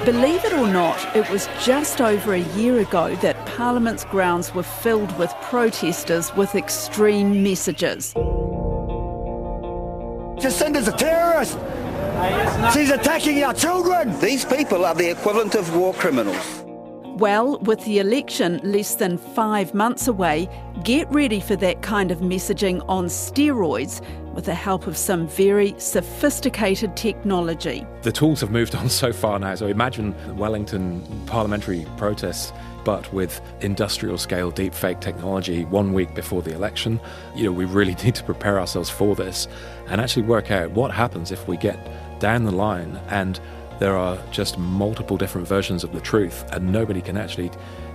Believe it or not, it was just over a year ago that Parliament's grounds were filled with protesters with extreme messages. Jacinda's a terrorist! She's attacking our children! These people are the equivalent of war criminals. Well, with the election less than 5 months away, get ready for that kind of messaging on steroids with the help of some very sophisticated technology. The tools have moved on so far now, so imagine Wellington parliamentary protests, but with industrial-scale deepfake technology 1 week before the election. We really need to prepare ourselves for this and actually work out what happens if we get down the line and there are just multiple different versions of the truth and nobody can actually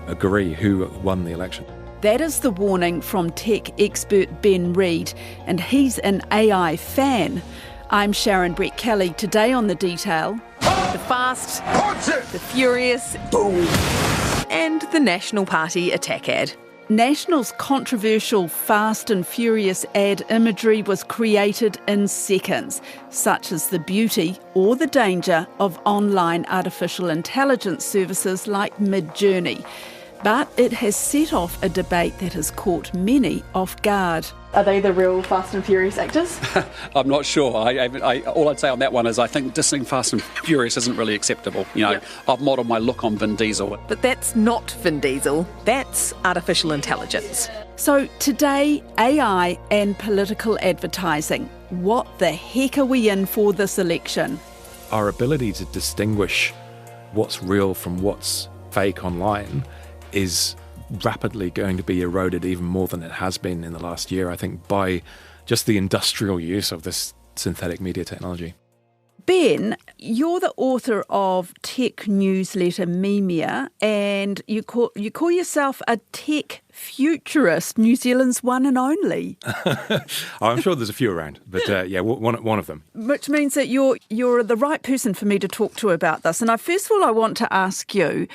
agree who won the election. That is the warning from tech expert Ben Reid, and he's an AI fan. I'm Sharon Brett-Kelly. Today on The Detail, the Fast, the Furious, boom, and the National Party attack ad. National's controversial Fast and Furious ad imagery was created in seconds, such as the beauty or the danger of online artificial intelligence services like Midjourney. But it has set off a debate that has caught many off guard. Are they the real Fast and Furious actors? I'm not sure. All I'd say on that one is I think dissing Fast and Furious isn't really acceptable. I've modelled my look on Vin Diesel. But that's not Vin Diesel. That's artificial intelligence. So today, AI and political advertising. What the heck are we in for this election? Our ability to distinguish what's real from what's fake online is rapidly going to be eroded even more than it has been in the last year, I think, by just the industrial use of this synthetic media technology. Ben, you're the author of tech newsletter Memia, and you call yourself a tech futurist, New Zealand's one and only. I'm sure there's a few around, but one of them. Which means that you're the right person for me to talk to about this. And first of all, I want to ask you,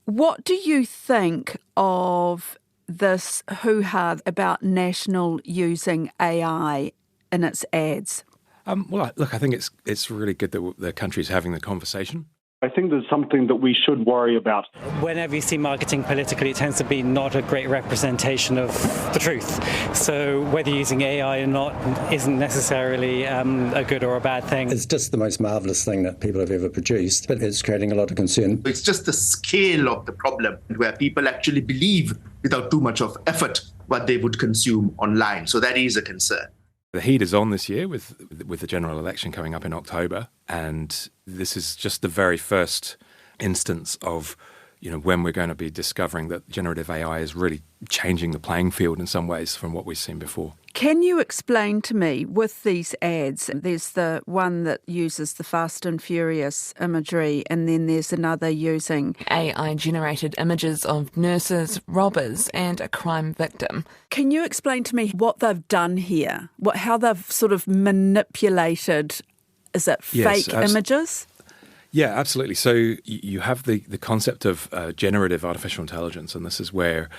what do you think of this hoo-ha about National using AI in its ads? Well, look, I think it's really good that the country's having the conversation. I think there's something that we should worry about. Whenever you see marketing politically, it tends to be not a great representation of the truth. So whether you're using AI or not isn't necessarily a good or a bad thing. It's just the most marvellous thing that people have ever produced, but it's creating a lot of concern. It's just the scale of the problem where people actually believe without too much of effort what they would consume online. So that is a concern. The heat is on this year with the general election coming up in October, and this is just the very first instance of when we're going to be discovering that generative AI is really changing the playing field in some ways from what we've seen before. Can you explain to me, with these ads, there's the one that uses the Fast and Furious imagery, and then there's another using AI-generated images of nurses, robbers and a crime victim. Can you explain to me what they've done here? How they've sort of manipulated, is it fake images? Yeah, absolutely. So you have the concept of generative artificial intelligence, and this is where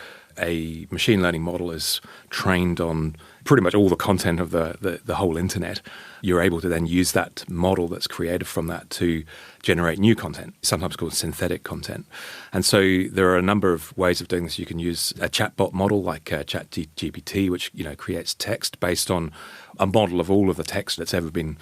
a machine learning model is trained on pretty much all the content of the whole internet. You're able to then use that model that's created from that to generate new content, sometimes called synthetic content. And so there are a number of ways of doing this. You can use a chatbot model like ChatGPT, which creates text based on a model of all of the text that's ever been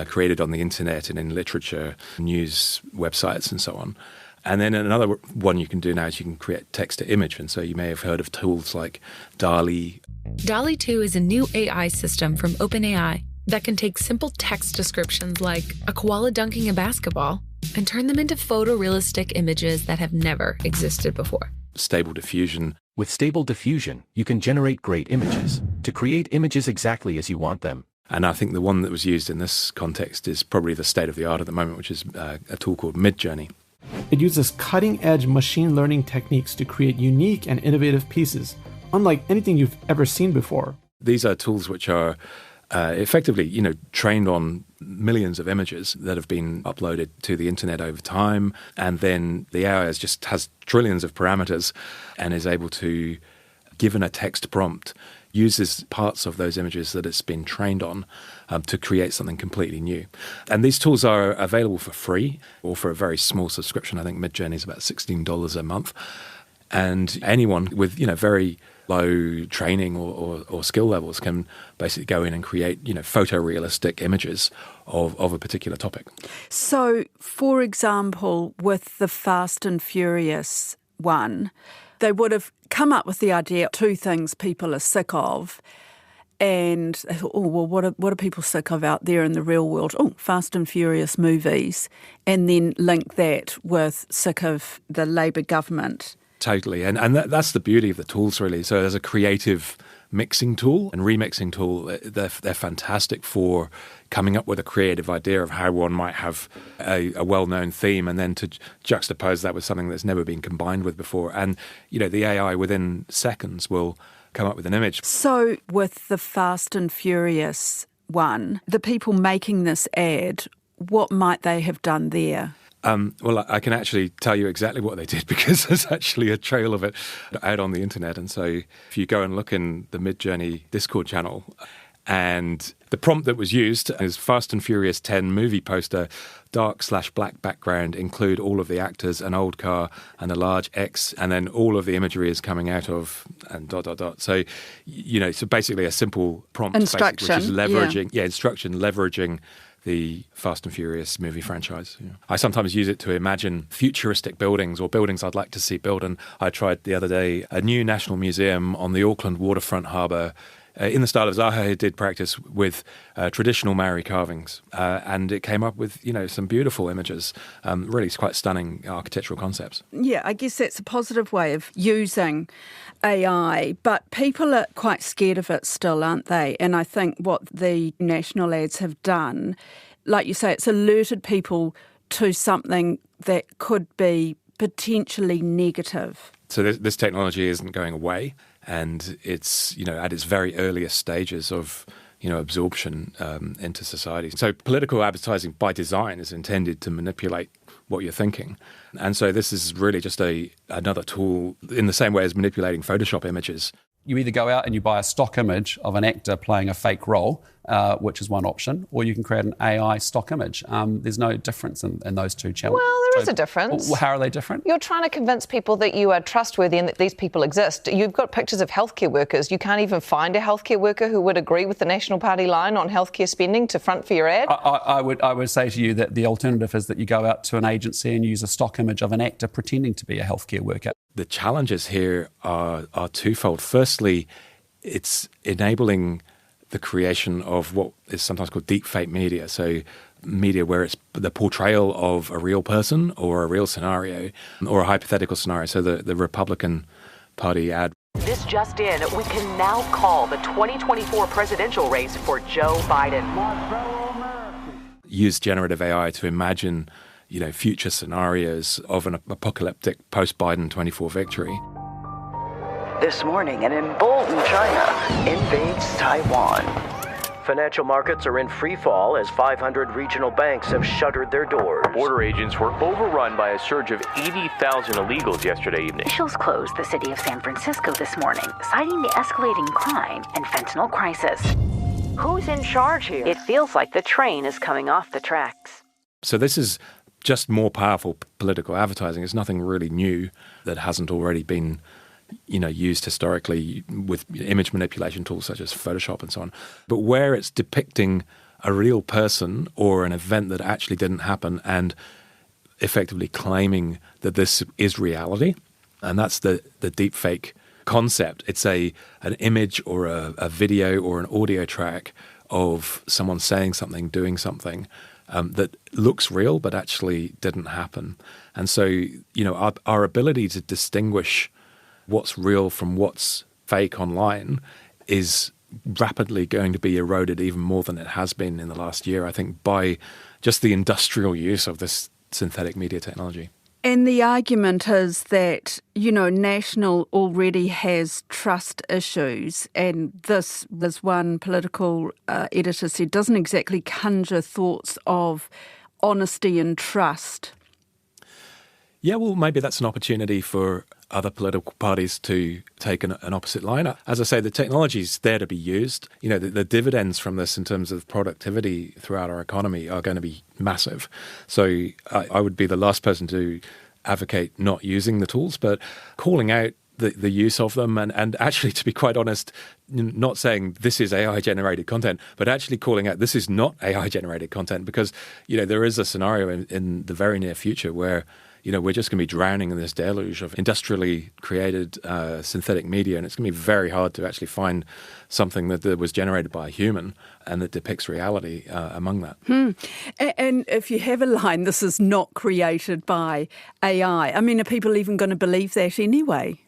created on the internet and in literature, news, websites, and so on. And then another one you can do now is you can create text to image. And so you may have heard of tools like DALL-E. DALL-E 2 is a new AI system from OpenAI that can take simple text descriptions like a koala dunking a basketball and turn them into photorealistic images that have never existed before. Stable Diffusion. With Stable Diffusion, you can generate great images to create images exactly as you want them. And I think the one that was used in this context is probably the state of the art at the moment, which is a tool called Midjourney. It uses cutting-edge machine learning techniques to create unique and innovative pieces, unlike anything you've ever seen before. These are tools which are effectively, trained on millions of images that have been uploaded to the internet over time, and then the AI just has trillions of parameters and is able to, given a text prompt, uses parts of those images that it's been trained on to create something completely new. And these tools are available for free or for a very small subscription. I think Midjourney is about $16 a month. And anyone with, very low training or skill levels can basically go in and create, photorealistic images of a particular topic. So, for example, with the Fast and Furious one, they would have come up with the idea, two things people are sick of, and they thought, what are people sick of out there in the real world? Oh, Fast and Furious movies, and then link that with sick of the Labour government. Totally, and that's the beauty of the tools, really. So there's a creative mixing tool and remixing tool. They're fantastic for coming up with a creative idea of how one might have a well-known theme and then to juxtapose that with something that's never been combined with before. And, the AI within seconds will come up with an image. So with the Fast and Furious one, the people making this ad, what might they have done there? Well, I can actually tell you exactly what they did because there's actually a trail of it out on the internet. And so if you go and look in the Midjourney Discord channel, and the prompt that was used is Fast and Furious 10 movie poster, dark/black background, include all of the actors, an old car and a large X, and then all of the imagery is coming out of and ... So, so basically a simple prompt, instruction, which is leveraging, instruction, leveraging the Fast and Furious movie franchise. Yeah. I sometimes use it to imagine futuristic buildings or buildings I'd like to see built. And I tried the other day a new National Museum on the Auckland waterfront harbour in the style of Zaha did practice with traditional Maori carvings. And it came up with, some beautiful images, really quite stunning architectural concepts. Yeah, I guess that's a positive way of using AI, but people are quite scared of it still, aren't they? And I think what the national ads have done, like you say, it's alerted people to something that could be potentially negative. So this technology isn't going away, and it's, at its very earliest stages of, absorption into society. So political advertising by design is intended to manipulate what you're thinking. And so this is really just another tool in the same way as manipulating Photoshop images. You either go out and you buy a stock image of an actor playing a fake role, which is one option, or you can create an AI stock image. There's no difference in those two channels. Well, there is a difference. How are they different? You're trying to convince people that you are trustworthy and that these people exist. You've got pictures of healthcare workers. You can't even find a healthcare worker who would agree with the National Party line on healthcare spending to front for your ad. I would say to you that the alternative is that you go out to an agency and use a stock image of an actor pretending to be a healthcare worker. The challenges here are twofold. Firstly, it's enabling the creation of what is sometimes called deepfake media. So media where it's the portrayal of a real person or a real scenario or a hypothetical scenario. So the Republican Party ad. This just in, we can now call the 2024 presidential race for Joe Biden. Use generative AI to imagine future scenarios of an apocalyptic post-Biden 24 victory. This morning, an emboldened China invades Taiwan. Financial markets are in free fall as 500 regional banks have shuttered their doors. Border agents were overrun by a surge of 80,000 illegals yesterday evening. Officials closed the city of San Francisco this morning, citing the escalating crime and fentanyl crisis. Who's in charge here? It feels like the train is coming off the tracks. So this is just more powerful political advertising. It's nothing really new that hasn't already been used historically with image manipulation tools such as Photoshop and so on. But where it's depicting a real person or an event that actually didn't happen and effectively claiming that this is reality, and that's the deepfake concept. It's an image or a video or an audio track of someone saying something, doing something that looks real but actually didn't happen. And so, our ability to distinguish what's real from what's fake online is rapidly going to be eroded even more than it has been in the last year, I think, by just the industrial use of this synthetic media technology. And the argument is that, National already has trust issues, and this, as one political editor said, doesn't exactly conjure thoughts of honesty and trust. Yeah, well, maybe that's an opportunity for other political parties to take an opposite line. As I say, the technology's there to be used. You know, the dividends from this in terms of productivity throughout our economy are going to be massive. So I would be the last person to advocate not using the tools, but calling out the use of them and actually, to be quite honest, not saying this is AI-generated content, but actually calling out this is not AI-generated content, because, you know, there is a scenario in the very near future where, you know, we're just going to be drowning in this deluge of industrially created synthetic media, and it's going to be very hard to actually find something that was generated by a human and that depicts reality among that. And if you have a line, this is not created by AI, I mean, are people even going to believe that anyway?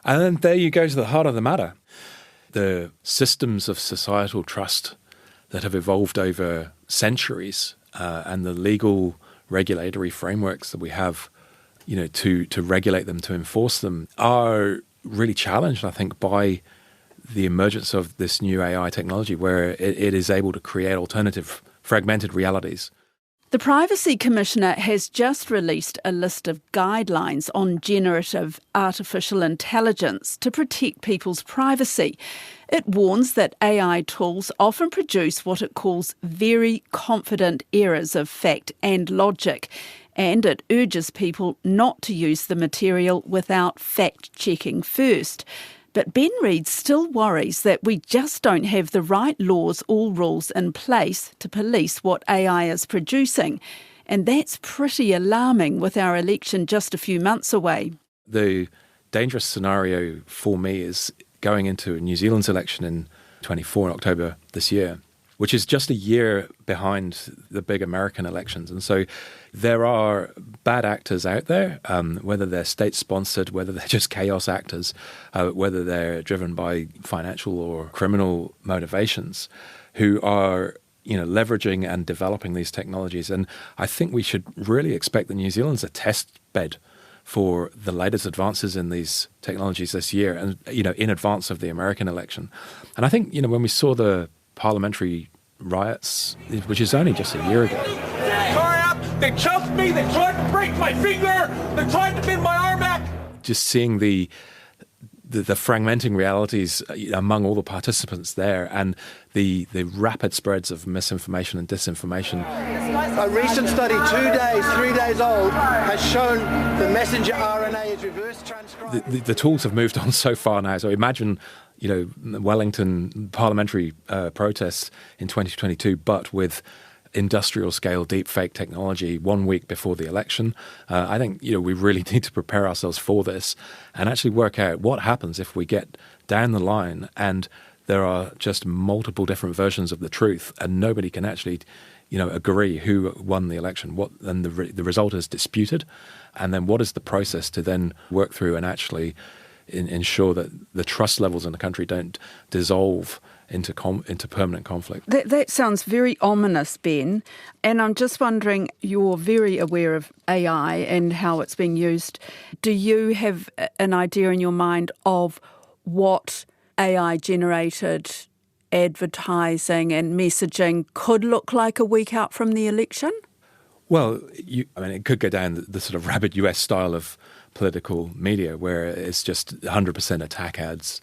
And there you go to the heart of the matter. The systems of societal trust that have evolved over centuries and the legal regulatory frameworks that we have, you know, to regulate them, to enforce them, are really challenged, I think, by the emergence of this new AI technology where it is able to create alternative fragmented realities. The Privacy Commissioner has just released a list of guidelines on generative artificial intelligence to protect people's privacy. It warns that AI tools often produce what it calls very confident errors of fact and logic, and it urges people not to use the material without fact-checking first. But Ben Reid still worries that we just don't have the right laws or rules in place to police what AI is producing. And that's pretty alarming with our election just a few months away. The dangerous scenario for me is going into New Zealand's election in 24 in October this year, which is just a year behind the big American elections. And so there are bad actors out there, whether they're state-sponsored, whether they're just chaos actors, whether they're driven by financial or criminal motivations, who are, you know, leveraging and developing these technologies. And I think we should really expect that New Zealand's a test bed for the latest advances in these technologies this year, and, you know, in advance of the American election. And I think, you know, when we saw the parliamentary riots, which is only just a year ago. They choked me, they tried to break my finger, they tried to bend my arm back. Just seeing the fragmenting realities among all the participants there, and the rapid spreads of misinformation and disinformation. A recent study, 3 days old, has shown the messenger RNA is reverse transcribed. The tools have moved on so far now. So imagine, you know, Wellington parliamentary protests in 2022, but with industrial scale deepfake technology 1 week before the election. I think, you know, we really need to prepare ourselves for this and actually work out what happens if we get down the line and there are just multiple different versions of the truth and nobody can actually, you know, agree who won the election. Then the result is disputed, and then what is the process to then work through and actually ensure that the trust levels in the country don't dissolve into permanent conflict. That sounds very ominous, Ben. And I'm just wondering, you're very aware of AI and how it's being used. Do you have an idea in your mind of what AI-generated advertising and messaging could look like a week out from the election? Well, it could go down the sort of rabid US style of political media where it's just 100% attack ads.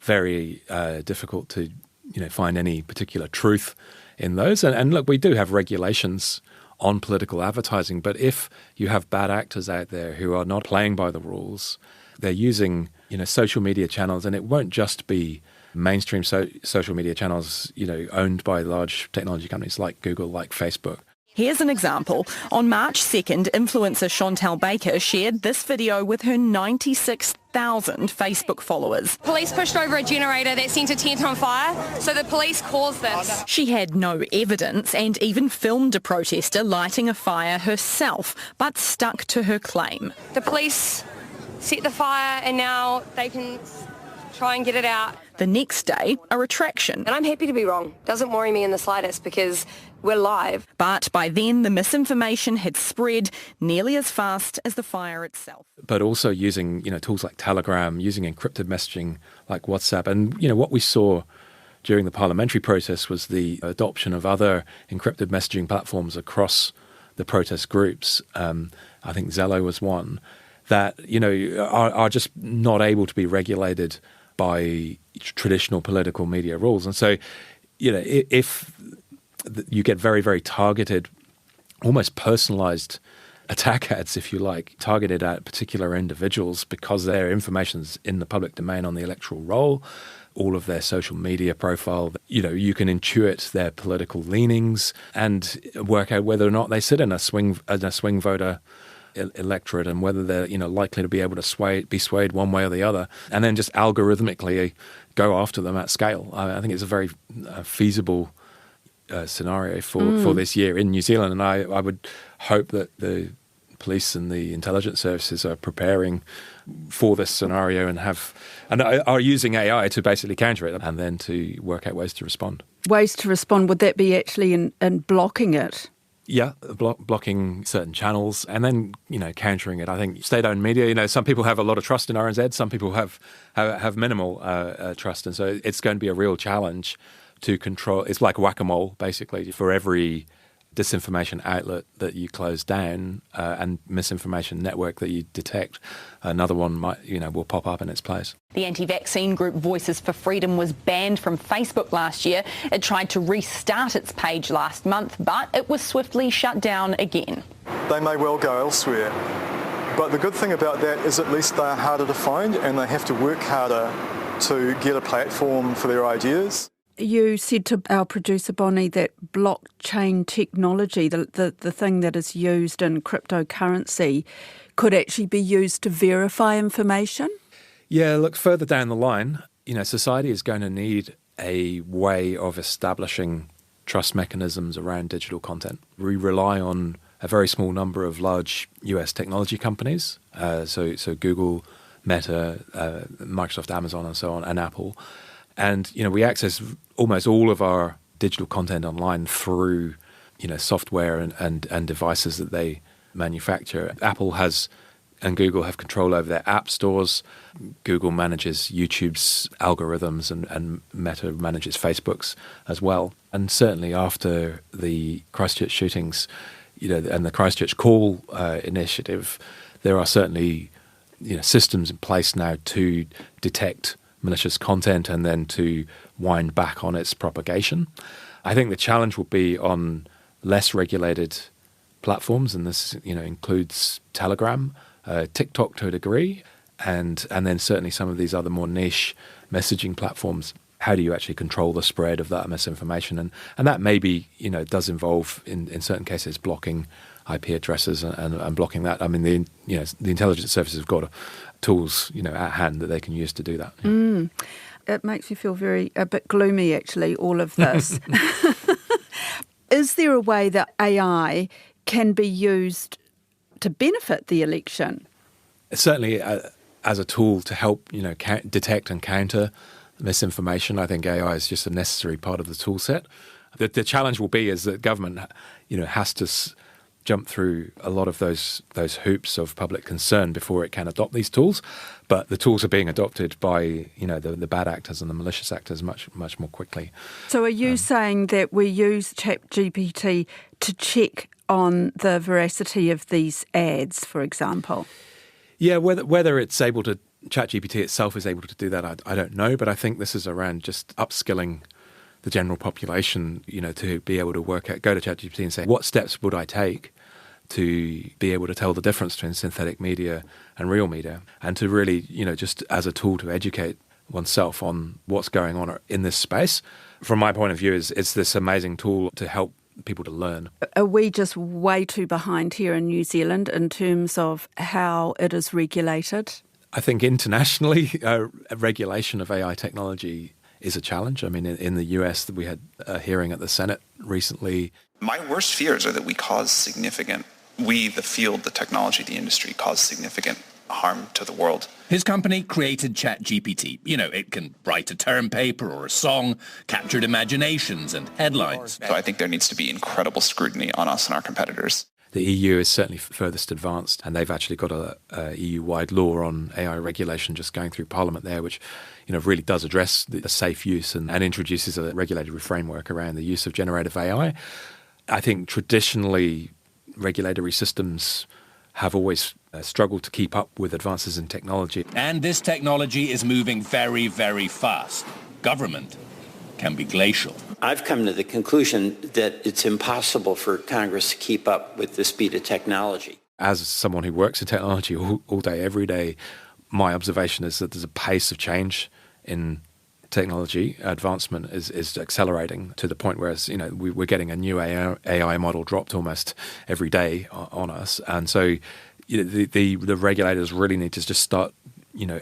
Very difficult to, you know, find any particular truth in those. And look, we do have regulations on political advertising, but if you have bad actors out there who are not playing by the rules, they're using, you know, social media channels, and it won't just be mainstream social media channels, you know, owned by large technology companies like Google, like Facebook. Here's an example. On March 2nd, influencer Chantal Baker shared this video with her 96,000 Facebook followers. Police pushed over a generator that sent a tent on fire, so the police caused this. She had no evidence and even filmed a protester lighting a fire herself, but stuck to her claim. The police set the fire and now they can try and get it out. The next day, a retraction. And I'm happy to be wrong. Doesn't worry me in the slightest because we're live. But by then, the misinformation had spread nearly as fast as the fire itself. But also using, you know, tools like Telegram, using encrypted messaging like WhatsApp. And, you know, what we saw during the parliamentary process was the adoption of other encrypted messaging platforms across the protest groups. I think Zello was one. that, are just not able to be regulated by traditional political media rules. And so, if you get very, very targeted, almost personalized attack ads, if you like, targeted at particular individuals because their information's in the public domain on the electoral roll, all of their social media profile, you can intuit their political leanings and work out whether or not they sit in a swing voter electorate and whether they're likely to be able to be swayed one way or the other, and then just algorithmically go after them at scale. I think it's a very feasible scenario for this year in New Zealand, and I would hope that the police and the intelligence services are preparing for this scenario and are using AI to basically counter it and then to work out ways to respond. Ways to respond, would that be actually in blocking it? Yeah, blocking certain channels and then, countering it. I think state-owned media, some people have a lot of trust in RNZ, some people have minimal trust. And so it's going to be a real challenge to control. It's like whack-a-mole, basically. For every disinformation outlet that you close down and misinformation network that you detect, another one will pop up in its place. The anti-vaccine group Voices for Freedom was banned from Facebook last year. It tried to restart its page last month, but it was swiftly shut down again. They may well go elsewhere, but the good thing about that is at least they're harder to find and they have to work harder to get a platform for their ideas. You said to our producer Bonnie that blockchain technology, the thing that is used in cryptocurrency, could actually be used to verify information? Yeah, look, further down the line, society is going to need a way of establishing trust mechanisms around digital content. We rely on a very small number of large US technology companies, so Google, Meta, Microsoft, Amazon, and so on, and Apple. And, we access almost all of our digital content online through, software and devices that they manufacture. Apple and Google have control over their app stores. Google manages YouTube's algorithms and Meta manages Facebook's as well. And certainly after the Christchurch shootings, and the Christchurch Call initiative, there are certainly, systems in place now to detect malicious content and then to wind back on its propagation. I think the challenge will be on less regulated platforms, and this includes Telegram, TikTok to a degree, and then certainly some of these other more niche messaging platforms. How do you actually control the spread of that misinformation? And that maybe does involve in certain cases blocking IP addresses and blocking that. I mean, the intelligence services have got tools at hand that they can use to do that. Yeah. It makes me feel a bit gloomy, actually, all of this. Is there a way that AI can be used to benefit the election? Certainly, as a tool to help detect and counter misinformation, I think AI is just a necessary part of the tool set. The challenge will be is that government has to jump through a lot of those hoops of public concern before it can adopt these tools. But the tools are being adopted by the bad actors and the malicious actors much more quickly. So are you saying that we use ChatGPT to check on the veracity of these ads, for example? Yeah, whether it's able to, ChatGPT itself is able to do that, I don't know. But I think this is around just upskilling the general population, to be able to go to ChatGPT and say, what steps would I take to be able to tell the difference between synthetic media and real media, and to really, just as a tool to educate oneself on what's going on in this space. From my point of view, it's this amazing tool to help people to learn. Are we just way too behind here in New Zealand in terms of how it is regulated? I think internationally, regulation of AI technology is a challenge. I mean, in the US, we had a hearing at the Senate recently. My worst fears are that we, the field, the technology, the industry, cause significant harm to the world. His company created ChatGPT. It can write a term paper or a song, captured imaginations and headlines. So I think there needs to be incredible scrutiny on us and our competitors. The EU is certainly furthest advanced, and they've actually got a EU-wide law on AI regulation just going through Parliament there, which really does address the safe use and introduces a regulatory framework around the use of generative AI. I think traditionally regulatory systems have always struggled to keep up with advances in technology. And this technology is moving very, very fast. Government can be glacial. I've come to the conclusion that it's impossible for Congress to keep up with the speed of technology. As someone who works in technology all day, every day, my observation is that there's a pace of change in technology advancement is accelerating to the point where we're getting a new AI model dropped almost every day on us, and so the regulators really need to just start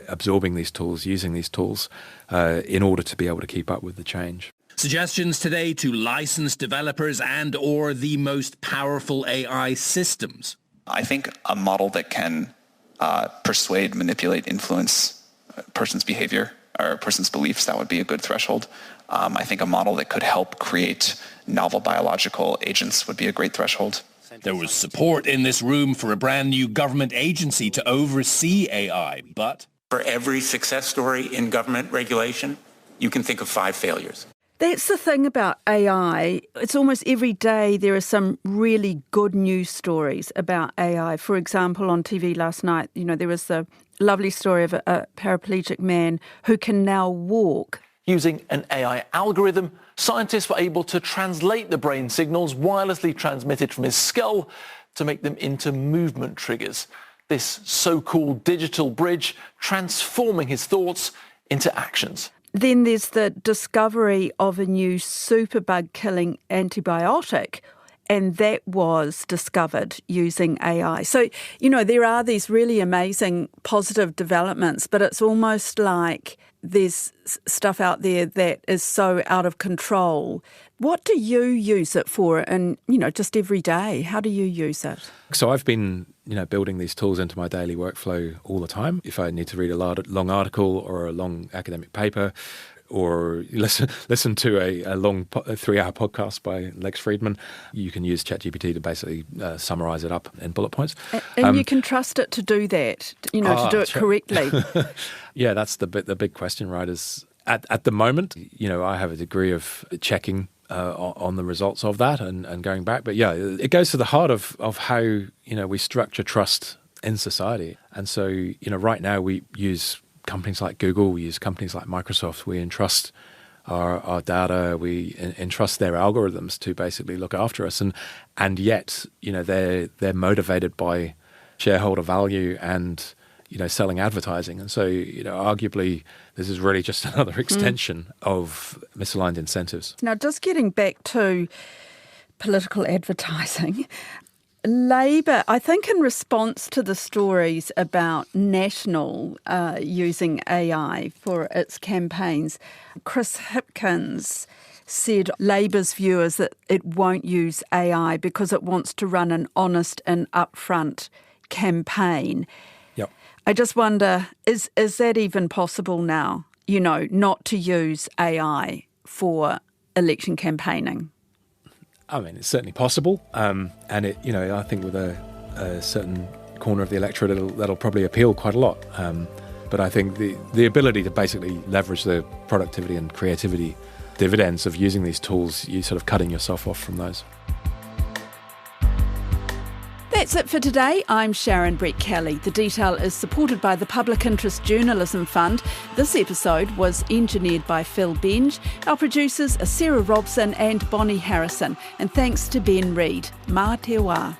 absorbing these tools, using these tools in order to be able to keep up with the change. Suggestions today to licensed developers and or the most powerful AI systems. I think a model that can persuade, manipulate, influence a person's behavior or a person's beliefs, that would be a good threshold. I think a model that could help create novel biological agents would be a great threshold. There was support in this room for a brand new government agency to oversee AI, but for every success story in government regulation, you can think of 5 failures. That's the thing about AI. It's almost every day there are some really good news stories about AI. For example, on TV last night, there was the lovely story of a paraplegic man who can now walk. Using an AI algorithm, scientists were able to translate the brain signals wirelessly transmitted from his skull to make them into movement triggers. This so-called digital bridge transforming his thoughts into actions. Then there's the discovery of a new superbug-killing antibiotic, and that was discovered using AI. So, there are these really amazing positive developments, but it's almost like there's stuff out there that is so out of control. What do you use it for? And, just every day, how do you use it? So I've been, building these tools into my daily workflow all the time. If I need to read a long article or a long academic paper, or listen to a long 3-hour podcast by Lex Friedman, you can use ChatGPT to basically summarize it up in bullet points. And you can trust it to do that, to do it correctly. Yeah, that's the big question, right? Is at the moment, I have a degree of checking on the results of that and going back. But yeah, it goes to the heart of how, we structure trust in society. And so, right now we use companies like Google, we use companies like Microsoft, we entrust our data, we entrust their algorithms to basically look after us. And yet, they're motivated by shareholder value and, selling advertising. And so, arguably, this is really just another extension of misaligned incentives. Now, just getting back to political advertising, Labour, I think in response to the stories about National using AI for its campaigns, Chris Hipkins said Labour's view is that it won't use AI because it wants to run an honest and upfront campaign. Yep. I just wonder, is that even possible now, not to use AI for election campaigning? I mean, it's certainly possible, and it, I think with a certain corner of the electorate, that'll probably appeal quite a lot. But I think the ability to basically leverage the productivity and creativity dividends of using these tools, you're sort of cutting yourself off from those. That's it for today. I'm Sharon Brett-Kelly. The Detail is supported by the Public Interest Journalism Fund. This episode was engineered by Phil Benge. Our producers are Sarah Robson and Bonnie Harrison. And thanks to Ben Reid. Mā te wā.